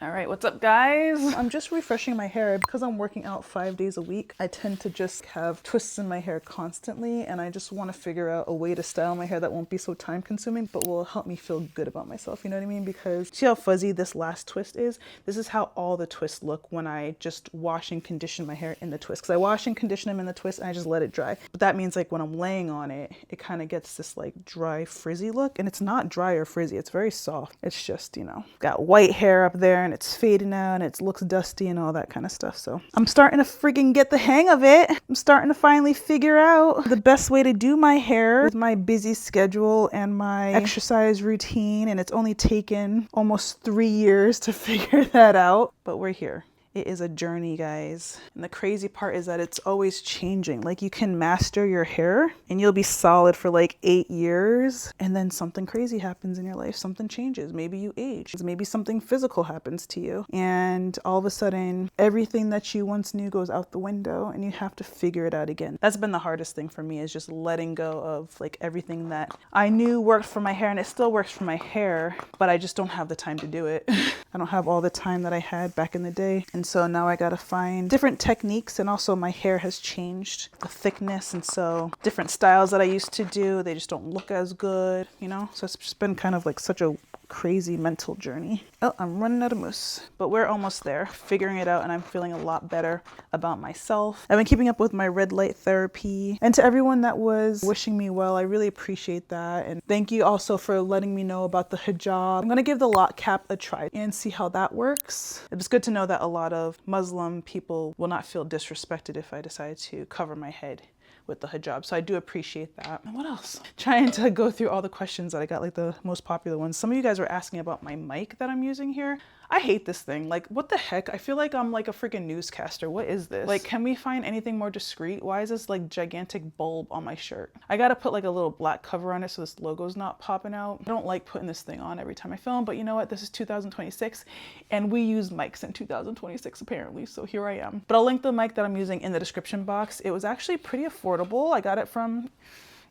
All right, what's up, guys? I'm just refreshing my hair because I'm working out 5 days a week. I tend to just have twists in my hair constantly, and I just want to figure out a way to style my hair that won't be so time consuming, but will help me feel good about myself. You know what I mean? Because see how fuzzy this last twist is? This is how all the twists look when I just wash and condition my hair in the twist. Because I wash and condition them in the twist and I just let it dry. But that means like when I'm laying on it, it kind of gets this like dry, frizzy look. And it's not dry or frizzy. It's very soft. It's just, you know, got white hair up there and it's fading out and it looks dusty and all that kind of stuff. So I'm starting to freaking get the hang of it. I'm starting to finally figure out the best way to do my hair with my busy schedule and my exercise routine. And it's only taken almost 3 years to figure that out, but we're here. It is a journey, guys. And the crazy part is that it's always changing. Like you can master your hair and you'll be solid for like 8 years. And then something crazy happens in your life. Something changes. Maybe you age. Maybe something physical happens to you. And all of a sudden, everything that you once knew goes out the window and you have to figure it out again. That's been the hardest thing for me, is just letting go of like everything that I knew worked for my hair, and it still works for my hair, but I just don't have the time to do it. I don't have all the time that I had back in the day. And so now I gotta find different techniques, and also my hair has changed the thickness, and so different styles that I used to do, they just don't look as good, you know? So it's just been kind of like such a crazy mental journey. Oh, I'm running out of mousse, but we're almost there, figuring it out, and I'm feeling a lot better about myself. I've been keeping up with my red light therapy, and to everyone that was wishing me well, I really appreciate that. And thank you also for letting me know about the hijab. I'm gonna give the lock cap a try and see how that works. It's good to know that a lot of Muslim people will not feel disrespected if I decide to cover my head with the hijab. So I do appreciate that. And what else? Trying to go through all the questions that I got, like the most popular ones. Some of you guys were asking about my mic that I'm using here. I hate this thing. Like, what the heck? I feel like I'm like a freaking newscaster. What is this? Like, can we find anything more discreet? Why is this like gigantic bulb on my shirt? I gotta put like a little black cover on it so this logo's not popping out. I don't like putting this thing on every time I film, but you know what? This is 2026 and we use mics in 2026 apparently, so here I am. But I'll link the mic that I'm using in the description box. It was actually pretty affordable. I got it from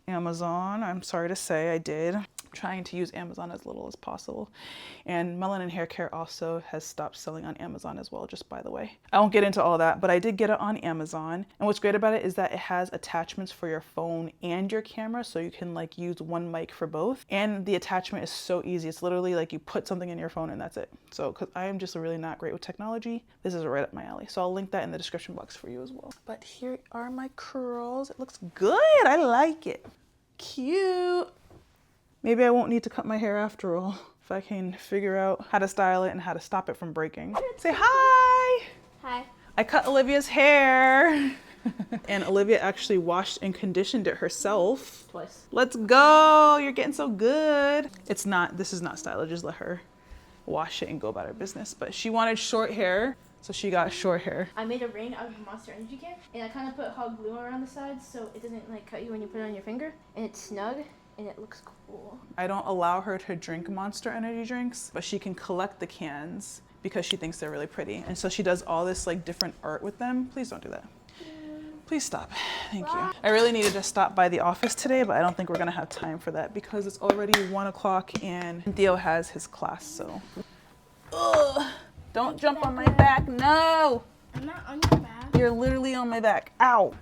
Amazon. I'm sorry to say I did. I'm trying to use Amazon as little as possible. And Melanin Haircare also has stopped selling on Amazon as well, just by the way. I won't get into all that, but I did get it on Amazon. And what's great about it is that it has attachments for your phone and your camera, so you can like use one mic for both. And the attachment is so easy. It's literally like you put something in your phone and that's it. So, because I am just really not great with technology, this is right up my alley. So I'll link that in the description box for you as well. But here are my curls. It looks good. I like it. Cute. Maybe I won't need to cut my hair after all, if I can figure out how to style it and how to stop it from breaking. Say hi! Hi. I cut Olivia's hair. And Olivia actually washed and conditioned it herself. Twice. Let's go! You're getting so good. This is not styled, just let her wash it and go about her business. But she wanted short hair, so she got short hair. I made a ring out of a Monster Energy can, and I kind of put hot glue around the sides so it doesn't like cut you when you put it on your finger, and it's snug. And it looks cool. I don't allow her to drink Monster Energy drinks, but she can collect the cans because she thinks they're really pretty. And so she does all this like different art with them. Please don't do that. Please stop. Thank you. I really needed to stop by the office today, but I don't think we're gonna have time for that because it's already 1 o'clock and Theo has his class, so. Ugh. Don't jump on my back, no! I'm not on your back. You're literally on my back, ow.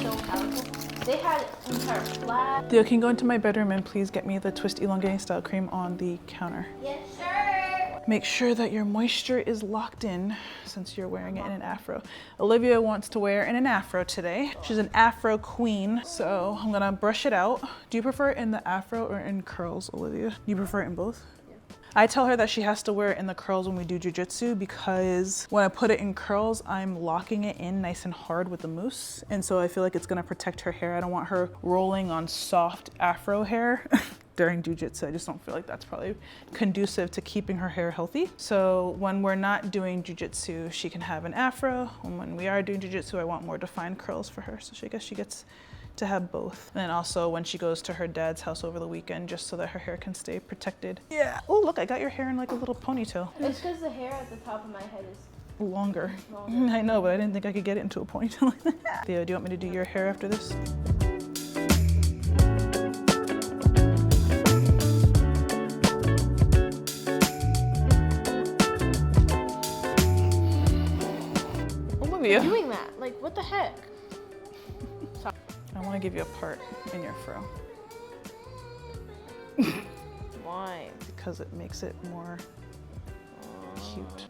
So powerful. They had entire flat. Theo, can you go into my bedroom and please get me the Twist Elongating Style Cream on the counter? Yes, sir. Make sure that your moisture is locked in since you're wearing it in an afro. Olivia wants to wear in an afro today. She's an afro queen, so I'm gonna brush it out. Do you prefer it in the afro or in curls, Olivia? You prefer it in both? I tell her that she has to wear it in the curls when we do jujitsu because when I put it in curls, I'm locking it in nice and hard with the mousse. And so I feel like it's gonna protect her hair. I don't want her rolling on soft afro hair during jujitsu. I just don't feel like that's probably conducive to keeping her hair healthy. So when we're not doing jujitsu, she can have an afro. And when we are doing jujitsu, I want more defined curls for her. So I guess she gets to have both. And then also when she goes to her dad's house over the weekend, just so that her hair can stay protected. Yeah. Oh, look, I got your hair in like a little ponytail. It's because the hair at the top of my head is Longer. I know, but I didn't think I could get it into a ponytail like that. Theo, do you want me to do your hair after this? you. doing that? Like, what the heck? I want to give you a part in your fro. Why? Because it makes it more cute.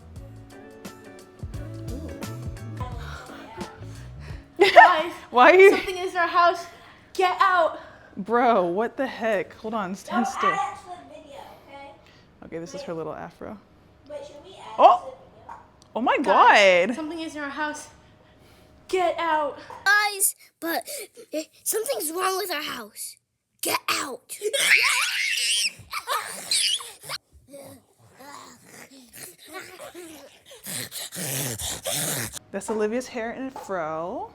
Guys, Why are you? something is in our house. Get out. Bro, what the heck? Hold on, stand still. Add that to the video, okay? Okay, this is her little afro. But should we add Oh! it to the video? Oh my Guys, god! something is in our house. Get out. Guys, but something's wrong with our house. Get out. That's Olivia's hair in a fro.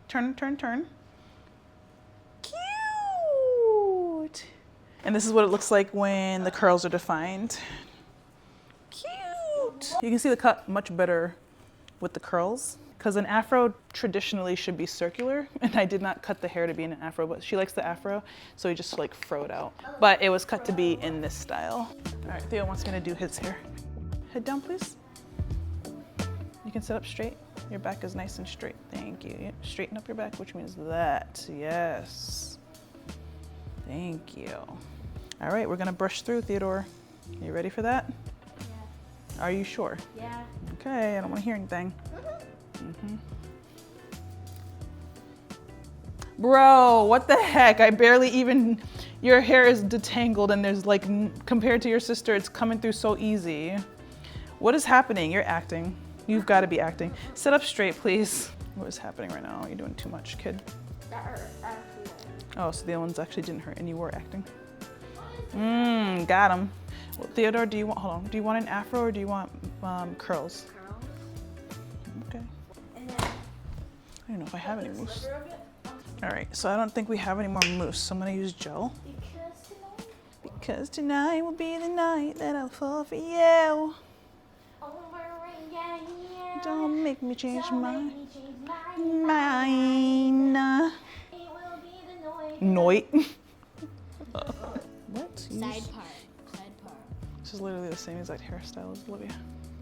Turn, turn, turn. Cute! And this is what it looks like when the curls are defined. Cute! You can see the cut much better with the curls, because an afro traditionally should be circular, and I did not cut the hair to be in an afro, but she likes the afro, so we just like froed out. But it was cut to be in this style. All right, Theo wants me to do his hair. Head down, please. You can sit up straight. Your back is nice and straight. Thank you. Yep, straighten up your back, which means that. Yes. Thank you. All right, we're gonna brush through, Theodore. Are you ready for that? Yeah. Are you sure? Yeah. Okay, I don't want to hear anything. Bro, what the heck? I barely even, your hair is detangled and there's like, compared to your sister, it's coming through so easy. What is happening? You're acting. You've got to be acting. Sit up straight, please. What is happening right now? You're doing too much, kid. That hurt. Oh, so the other ones actually didn't hurt and you were acting. Got him. Well, Theodore, do you want, hold on, do you want an afro or do you want curls? Curls. Okay. And then I don't know if I have any mousse. sliver of it. All right, so I don't think we have any more mousse, so I'm gonna use gel. Because tonight will be the night that I'll fall for you. Don't make me change my mind. Noit. What? Side part. This is literally the same exact hairstyle as Olivia.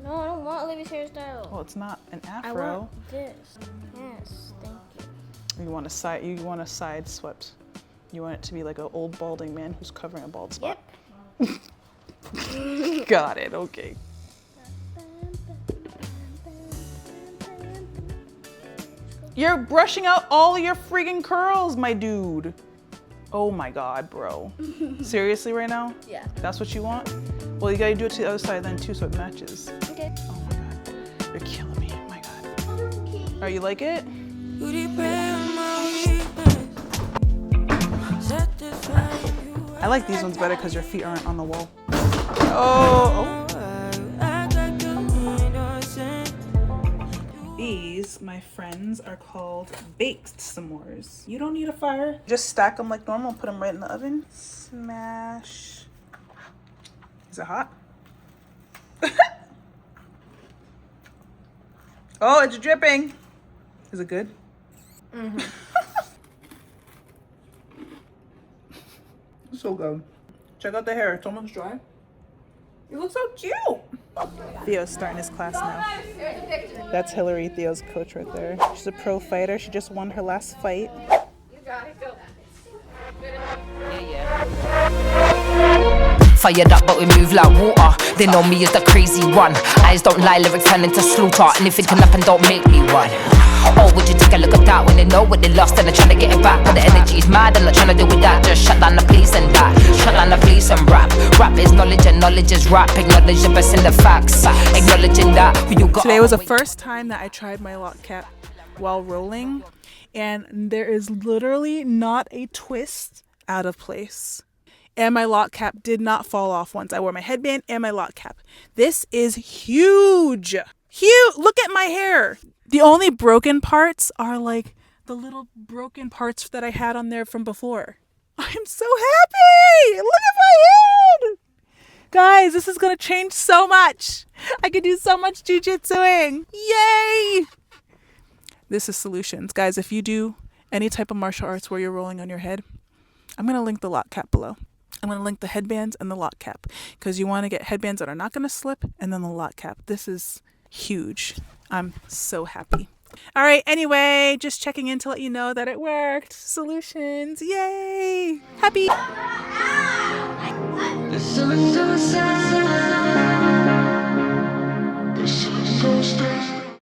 No, I don't want Olivia's hairstyle. Well, it's not an I afro. want this. Yes, thank you. You want a side swept. You want it to be like an old balding man who's covering a bald spot. Yep. Got it. Okay. You're brushing out all of your freaking curls, my dude. Oh my God, bro. Seriously right now? Yeah. That's what you want? Well, you gotta do it to the other side then too so it matches. Okay. Oh my God. You're killing me. Oh my God. Oh, you like it? I like these ones better because your feet aren't on the wall. Oh. These, my friends, are called baked s'mores. You don't need a fire. Just stack them like normal, put them right in the oven. Smash. Is it hot? Oh, it's dripping. Is it good? Mm-hmm. So good. Check out the hair. It's almost dry. You look so cute. Theo's starting his class now. That's Hillary, Theo's coach right there. She's a pro fighter. She just won her last fight. You got it. Go. Fired up, but we move like water. They know me as the crazy one. Eyes don't lie, lyrics turn into slaughter. Anything can happen, don't make me one. Oh, would you take a look at that when they know what they lost and they're trying to get it back? But the energy's mad, I'm not trying to deal with that. Just shut down the police and that. Shut down the police and rap. Rap is knowledge and knowledge is rap. Acknowledge the best in the facts. Acknowledging that who you got. Today was the first time that I tried my lock cap while rolling, and there is literally not a twist out of place. And my lock cap did not fall off once. I wore my headband and my lock cap. This is huge. Huge. Look at my hair. The only broken parts are like the little broken parts that I had on there from before. I'm so happy. Look at my head. Guys, this is going to change so much. I could do so much jujitsuing. Yay. This is Solutions. Guys, if you do any type of martial arts where you're rolling on your head, I'm going to link the lock cap below. I'm going to link the headbands and the lock cap because you want to get headbands that are not going to slip and then the lock cap. This is huge. I'm so happy. All right, anyway, just checking in to let you know that it worked. Solutions, yay! Happy! The sun goes out.